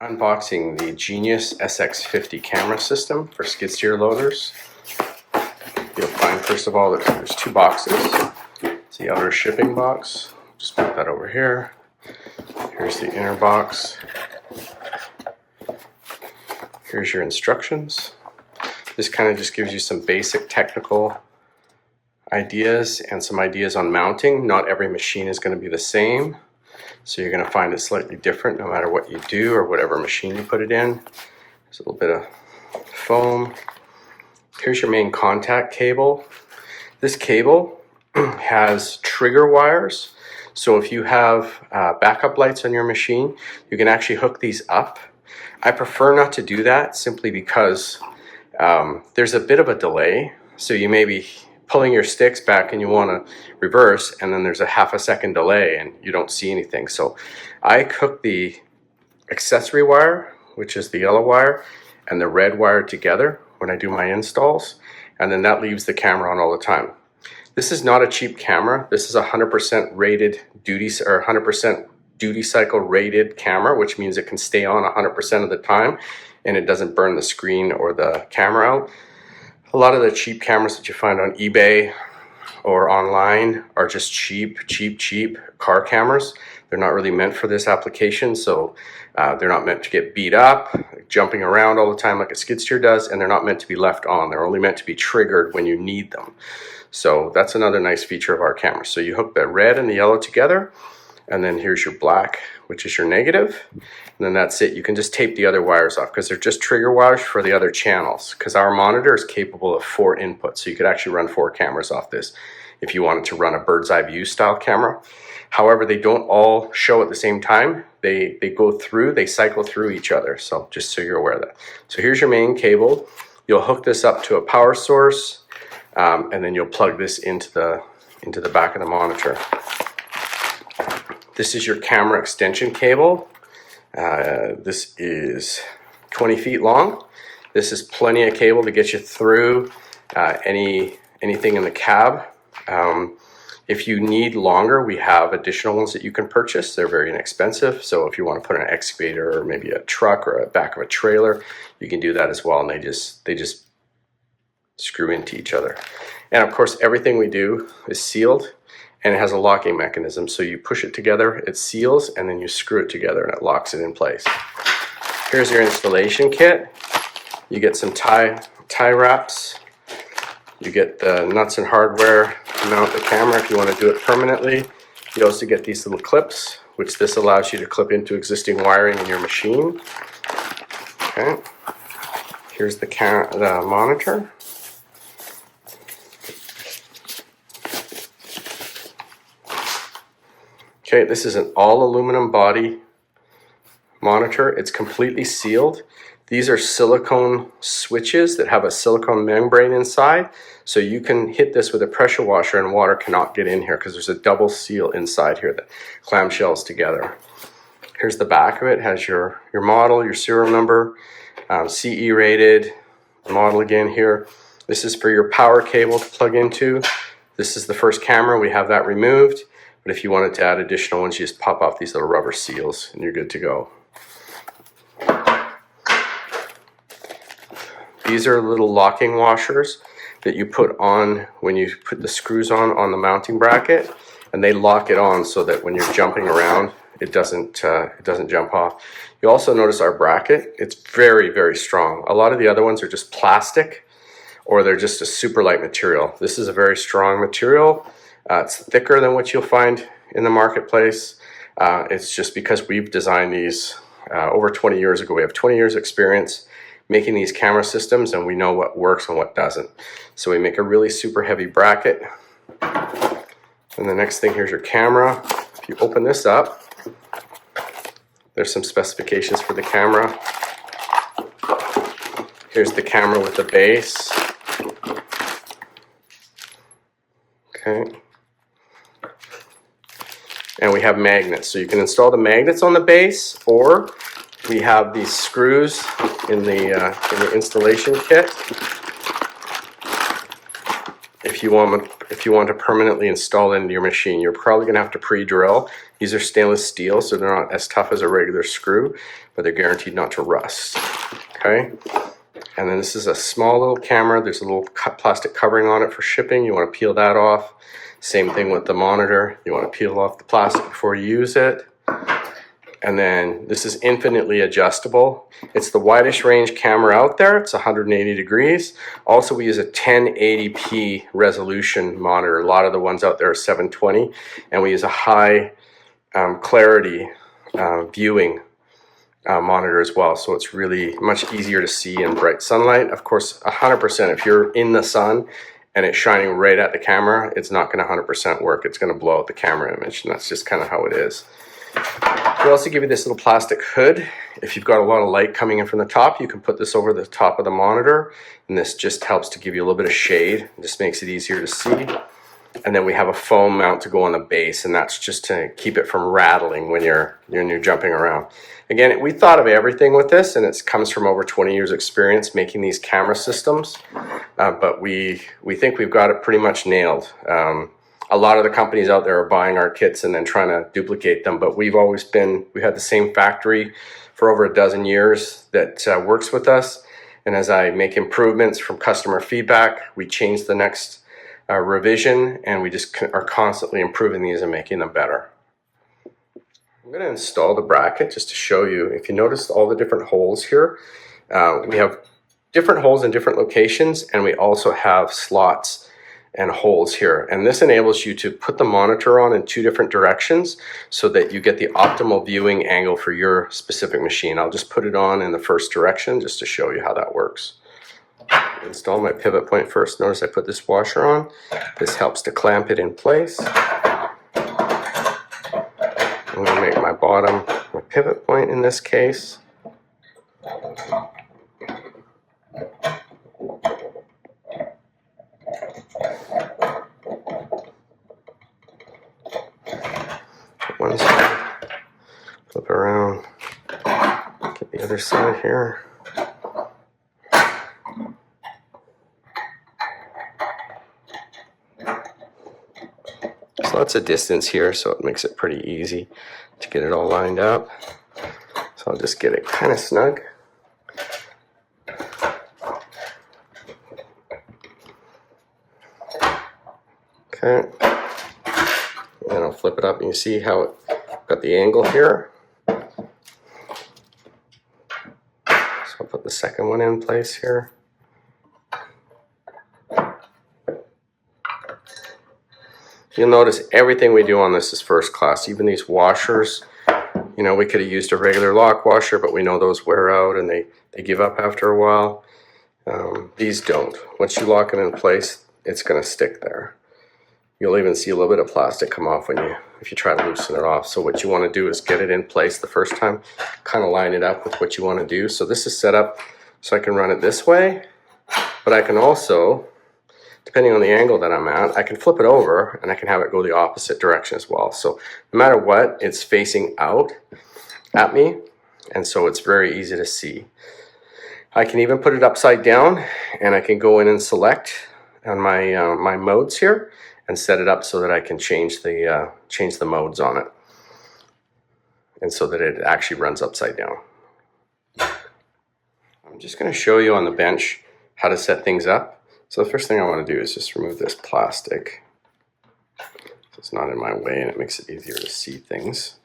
Unboxing the Genius SX-50 camera system for skid steer loaders. You'll find, first of all, that there's two boxes. It's the outer shipping box. Just put that over here. Here's the inner box. Here's your instructions. This kind of just gives you some basic technical ideas and some ideas on mounting. Not every machine is going to be the same, so you're going to find it slightly different no matter what you do or whatever machine you put it in. There's a little bit of foam. Here's your main contact cable. This cable has trigger wires, so if you have backup lights on your machine, you can actually hook these up. I prefer not to do that simply because there's a bit of a delay, so you may be pulling your sticks back and you want to reverse, and then there's a half a second delay and you don't see anything. So I hook the accessory wire, which is the yellow wire, and the red wire together when I do my installs, and then that leaves the camera on all the time. This is not a cheap camera. This is a 100% rated duty, or 100% duty cycle rated camera, which means it can stay on 100% of the time and it doesn't burn the screen or the camera out. A lot of the cheap cameras that you find on eBay or online are just cheap car cameras. They're not really meant for this application, so they're not meant to get beat up, jumping around all the time like a skid steer does, and they're not meant to be left on. They're only meant to be triggered when you need them. So that's another nice feature of our camera. So you hook the red and the yellow together, and then here's your black, which is your negative, and then that's it. You can just tape the other wires off because they're just trigger wires for the other channels, because our monitor is capable of 4 inputs, so you could actually run 4 cameras off this if you wanted to run a bird's eye view style camera. However, they don't all show at the same time. They cycle through each other, so just so you're aware of that. So here's your main cable. You'll hook this up to a power source, and then you'll plug this into the back of the monitor. This is your camera extension cable. This is 20 feet long. This is plenty of cable to get you through anything in the cab. If you need longer, we have additional ones that you can purchase. They're very inexpensive. So if you want to put an excavator or maybe a truck or a back of a trailer, you can do that as well. And they just screw into each other. And of course, everything we do is sealed, and it has a locking mechanism. So you push it together, it seals, and then you screw it together and it locks it in place. Here's your installation kit. You get some tie wraps. You get the nuts and hardware to mount the camera if you want to do it permanently. You also get these little clips, which this allows you to clip into existing wiring in your machine. Okay. Here's the monitor. Okay, this is an all aluminum body monitor. It's completely sealed. These are silicone switches that have a silicone membrane inside, so you can hit this with a pressure washer and water cannot get in here because there's a double seal inside here that clamshells together. Here's the back of it. It has your model, your serial number, CE rated, model again here. This is for your power cable to plug into. This is the first camera. We have that removed. But if you wanted to add additional ones, you just pop off these little rubber seals and you're good to go. These are little locking washers that you put on when you put the screws on the mounting bracket, and they lock it on so that when you're jumping around, it doesn't jump off. You also notice our bracket. It's very strong. A lot of the other ones are just plastic, or they're just a super light material. This is a very strong material. It's thicker than what you'll find in the marketplace. It's just because we've designed these over 20 years ago. We have 20 years experience making these camera systems, and we know what works and what doesn't. So we make a really super heavy bracket. And the next thing, here's your camera. If you open this up, there's some specifications for the camera. Here's the camera with the base. Okay. And we have magnets, so you can install the magnets on the base, or we have these screws in the installation kit. if you want to permanently install it into your machine, you're probably going to have to pre-drill. These are stainless steel, so they're not as tough as a regular screw, but they're guaranteed not to rust. Okay. And then this is a small little camera. There's a little plastic covering on it for shipping. You want to peel that off. Same thing with the monitor. You want to peel off the plastic before you use it. And then this is infinitely adjustable. It's the widest range camera out there. It's 180 degrees. Also, we use a 1080p resolution monitor. A lot of the ones out there are 720. And we use a high clarity viewing monitor as well. So it's really much easier to see in bright sunlight. Of course, 100%, if you're in the sun and it's shining right at the camera, it's not going to 100% work. It's going to blow out the camera image, and that's just kind of how it is. We also give you this little plastic hood. If you've got a lot of light coming in from the top, you can put this over the top of the monitor, and this just helps to give you a little bit of shade. It just makes it easier to see. And then we have a foam mount to go on the base, and that's just to keep it from rattling when you're jumping around. Again, we thought of everything with this, and it comes from over 20 years experience making these camera systems, but we think we've got it pretty much nailed. A lot of the companies out there are buying our kits and then trying to duplicate them, but we had the same factory for over a dozen years that works with us. And as I make improvements from customer feedback, we change the next revision, and we just are constantly improving these and making them better. I'm going to install the bracket just to show you. If you notice all the different holes here, we have different holes in different locations, and we also have slots and holes here. And this enables you to put the monitor on in 2 different directions so that you get the optimal viewing angle for your specific machine. I'll just put it on in the first direction just to show you how that works. Install my pivot point first. Notice I put this washer on. This helps to clamp it in place. I'm going to make my bottom my pivot point in this case. One side, flip around, get the other side here. There's lots of distance here, so it makes it pretty easy to get it all lined up. So I'll just get it kind of snug. Okay. And I'll flip it up, and you see how it got the angle here. So I'll put the second one in place here. You'll notice everything we do on this is first class. Even these washers, you know, we could have used a regular lock washer, but we know those wear out and they give up after a while. These don't. Once you lock it in place, it's going to stick there. You'll even see a little bit of plastic come off if you try to loosen it off. So what you want to do is get it in place the first time, kind of line it up with what you want to do. So this is set up so I can run it this way, but I can also, depending on the angle that I'm at, I can flip it over and I can have it go the opposite direction as well. So no matter what, it's facing out at me, and so it's very easy to see. I can even put it upside down, and I can go in and select on my my modes here and set it up so that I can change the modes on it, and so that it actually runs upside down. I'm just going to show you on the bench how to set things up. So the first thing I want to do is just remove this plastic so it's not in my way, and it makes it easier to see things.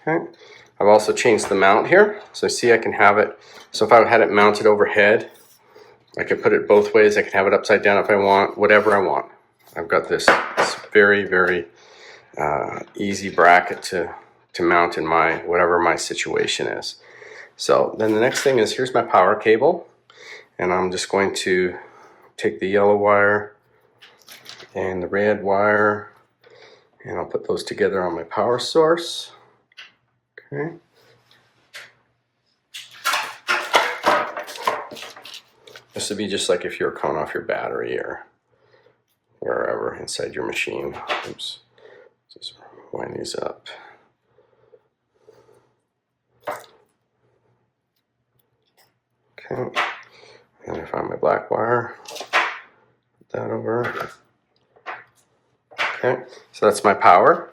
Okay. I've also changed the mount here. So see, I can have it. So if I had it mounted overhead, I could put it both ways. I can have it upside down if I want, whatever I want. I've got this very, very easy bracket to mount in whatever my situation is. So then the next thing is, here's my power cable. And I'm just going to take the yellow wire and the red wire, and I'll put those together on my power source. Okay. This would be just like if you were coming off your battery or wherever inside your machine. Oops. Just wind these up. Okay. And I find my black wire, put that over. Okay, so that's my power.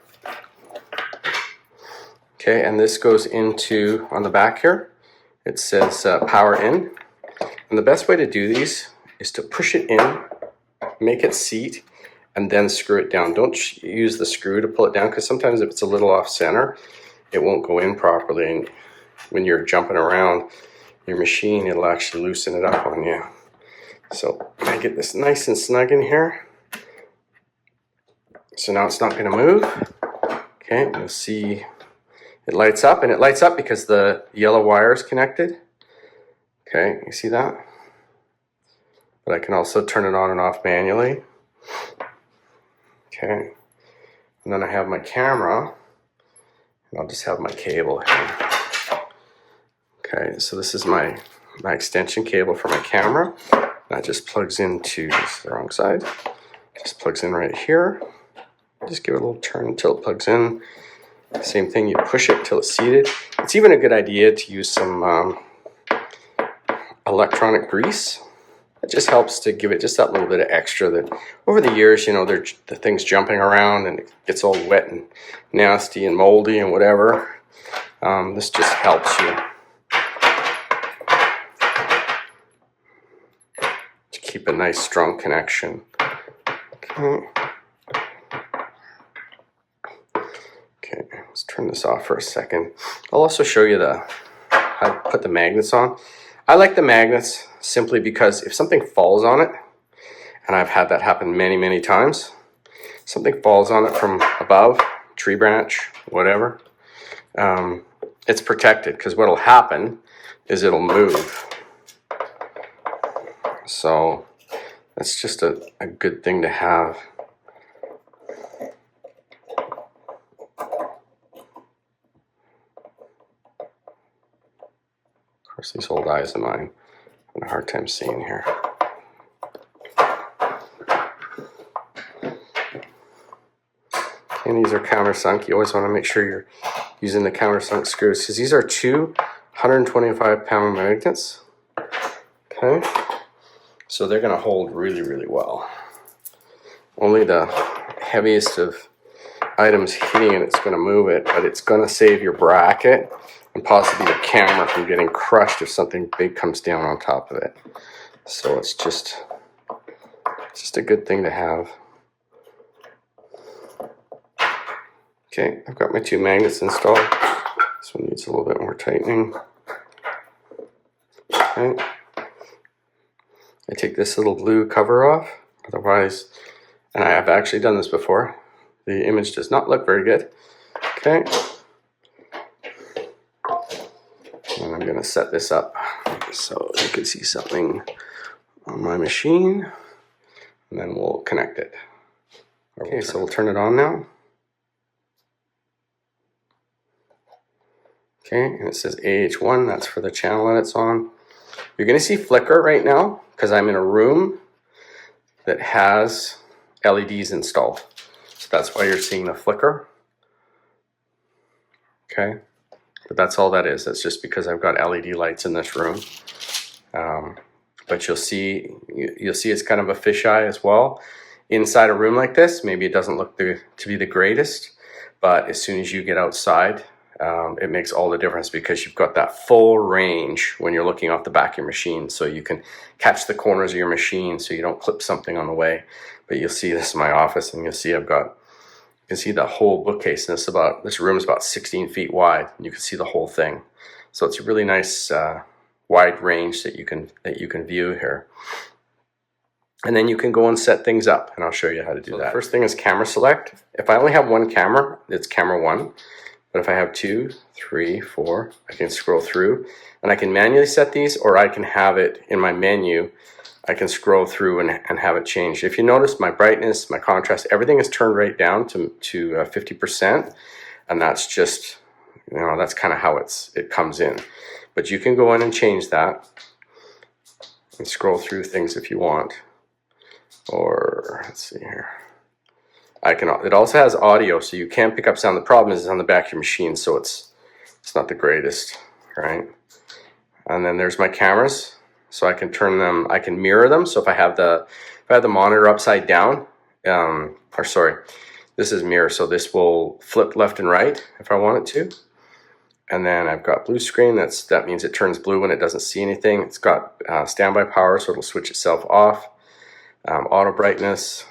Okay, and this goes into, on the back here, it says power in. And the best way to do these is to push it in, make it seat, and then screw it down. Don't use the screw to pull it down, because sometimes if it's a little off center, it won't go in properly. And when you're jumping around your machine, it'll actually loosen it up on you. So I get this nice and snug in here. So now it's not going to move. Okay, you'll see it lights up, and it lights up because the yellow wire is connected. Okay, you see that? But I can also turn it on and off manually. Okay, and then I have my camera, and I'll just have my cable here. Okay, so this is my extension cable for my camera. That just plugs into, this is the wrong side, just plugs in right here. Just give it a little turn until it plugs in. Same thing, you push it till it's seated. It's even a good idea to use some electronic grease. It just helps to give it just that little bit of extra that over the years, you know, the thing's jumping around and it gets all wet and nasty and moldy and whatever. This just helps you to keep a nice strong connection. Okay. Okay, let's turn this off for a second. I'll also show you how to put the magnets on. I like the magnets simply because if something falls on it, and I've had that happen many, many times, something falls on it from above, tree branch, whatever, it's protected, because what'll happen is it'll move. So that's just a good thing to have. Of course, these old eyes of mine, I'm having a hard time seeing here. And these are countersunk. You always want to make sure you're using the countersunk screws, because these are two 125-pound magnets. Okay, so they're going to hold really, really well. Only the heaviest of items hitting it, it's going to move it, but it's going to save your bracket and possibly your camera from getting crushed if something big comes down on top of it. So it's just a good thing to have. Okay, I've got my two magnets installed. This one needs a little bit more tightening. Okay. I take this little blue cover off, otherwise, and I have actually done this before, the image does not look very good. Okay. And I'm going to set this up so you can see something on my machine, and then we'll connect it. Okay, so we'll turn it on now. Okay, and it says AH1, that's for the channel that it's on. You're going to see flicker right now because I'm in a room that has LEDs installed. So that's why you're seeing the flicker. Okay, but that's all that is. That's just because I've got LED lights in this room. But you'll see it's kind of a fisheye as well. Inside a room like this, maybe it doesn't look to be the greatest, but as soon as you get outside, it makes all the difference because you've got that full range when you're looking off the back of your machine, so you can catch the corners of your machine so you don't clip something on the way. But you'll see this in my office, and you'll see you can see the whole bookcase, and this room is about 16 feet wide, and you can see the whole thing. So it's a really nice wide range that you can view here. And then you can go and set things up, and I'll show you how to do that. The first thing is camera select. If I only have one camera, it's camera 1. But if I have 2, 3, 4, I can scroll through, and I can manually set these, or I can have it in my menu. I can scroll through and have it changed. If you notice, my brightness, my contrast, everything is turned right down to 50%, and that's just, that's kind of how it comes in. But you can go in and change that and scroll through things if you want. Or let's see here. It also has audio, so you can pick up sound. The problem is it's on the back of your machine, so it's not the greatest, right? And then there's my cameras. so I can turn them, I can mirror them. So if I have the monitor upside down, or sorry, this is mirror, so this will flip left and right if I want it to. And then I've got blue screen, that means it turns blue when it doesn't see anything. It's got standby power, so it'll switch itself off. Auto brightness,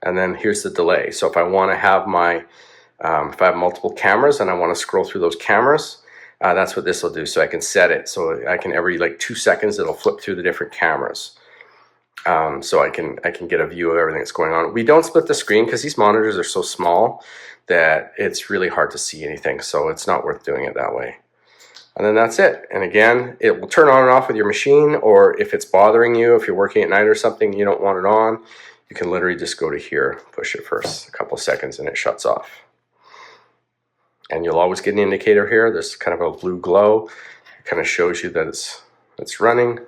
and then here's the delay. So if I want to have my, if I have multiple cameras and I want to scroll through those cameras, that's what this will do. So I can set it so I can, every like 2 seconds it'll flip through the different cameras. So I can get a view of everything that's going on. We don't split the screen because these monitors are so small that it's really hard to see anything, so it's not worth doing it that way. And then that's it. And again, it will turn on and off with your machine, or if it's bothering you, if you're working at night or something, you don't want it on, you can literally just go to here, push it for a couple seconds, and it shuts off. And you'll always get an indicator here. There's kind of a blue glow. It kind of shows you that it's running.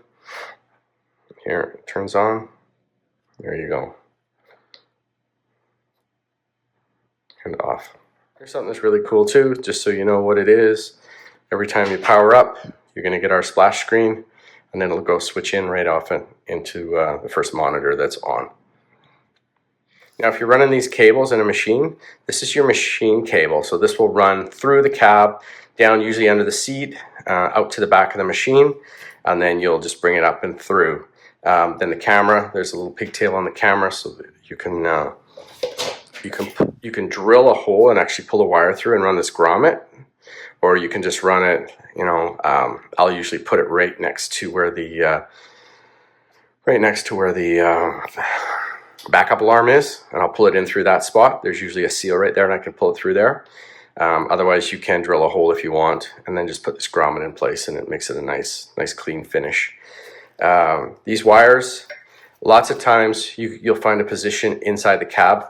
Here, it turns on. There you go. And off. Here's something that's really cool too, just so you know what it is. Every time you power up, you're going to get our splash screen, and then it'll go switch in right off into the first monitor that's on. Now, if you're running these cables in a machine, this is your machine cable. So this will run through the cab, down usually under the seat, out to the back of the machine, and then you'll just bring it up and through. Then the camera, there's a little pigtail on the camera, so that you can drill a hole and actually pull a wire through and run this grommet, or you can just run it. You know, I'll usually put it right next to where the backup alarm is, and I'll pull it in through that spot. There's usually a seal right there, and I can pull it through there. Otherwise, you can drill a hole if you want, and then just put this grommet in place, and it makes it a nice clean finish. These wires, lots of times you'll find a position inside the cab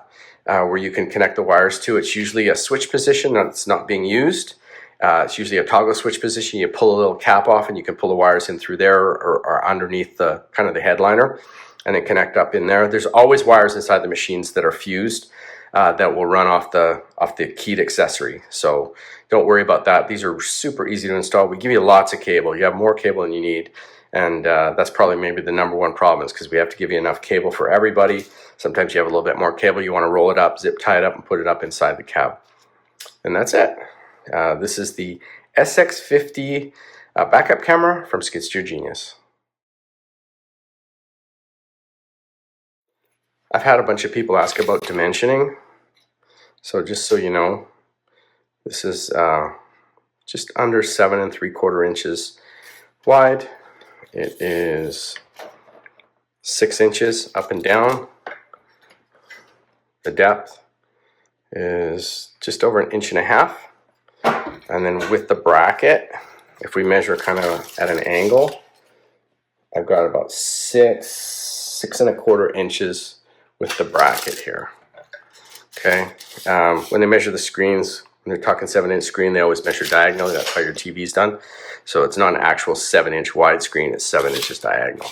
where you can connect the wires to. It's usually a switch position that's not being used. It's usually a toggle switch position. You pull a little cap off and you can pull the wires in through there, or underneath the kind of the headliner, and then connect up in there. There's always wires inside the machines that are fused that will run off the keyed accessory. So don't worry about that. These are super easy to install. We give you lots of cable. You have more cable than you need. And that's probably maybe the #1 problem, is because we have to give you enough cable for everybody. Sometimes you have a little bit more cable. You want to roll it up, zip tie it up, and put it up inside the cab. And that's it. This is the SX-50 backup camera from Skid Steer Genius. I've had a bunch of people ask about dimensioning. So just so you know, this is just under 7 3/4 inches wide. It is 6 inches up and down. The depth is just over 1.5 inches. And then with the bracket, if we measure kind of at an angle, I've got about 6 1/4 inches with the bracket here. Okay. When they measure the screens, when they're talking 7-inch screen, they always measure diagonally. That's how your TV's done. So it's not an actual 7-inch wide screen, it's 7 inches diagonal.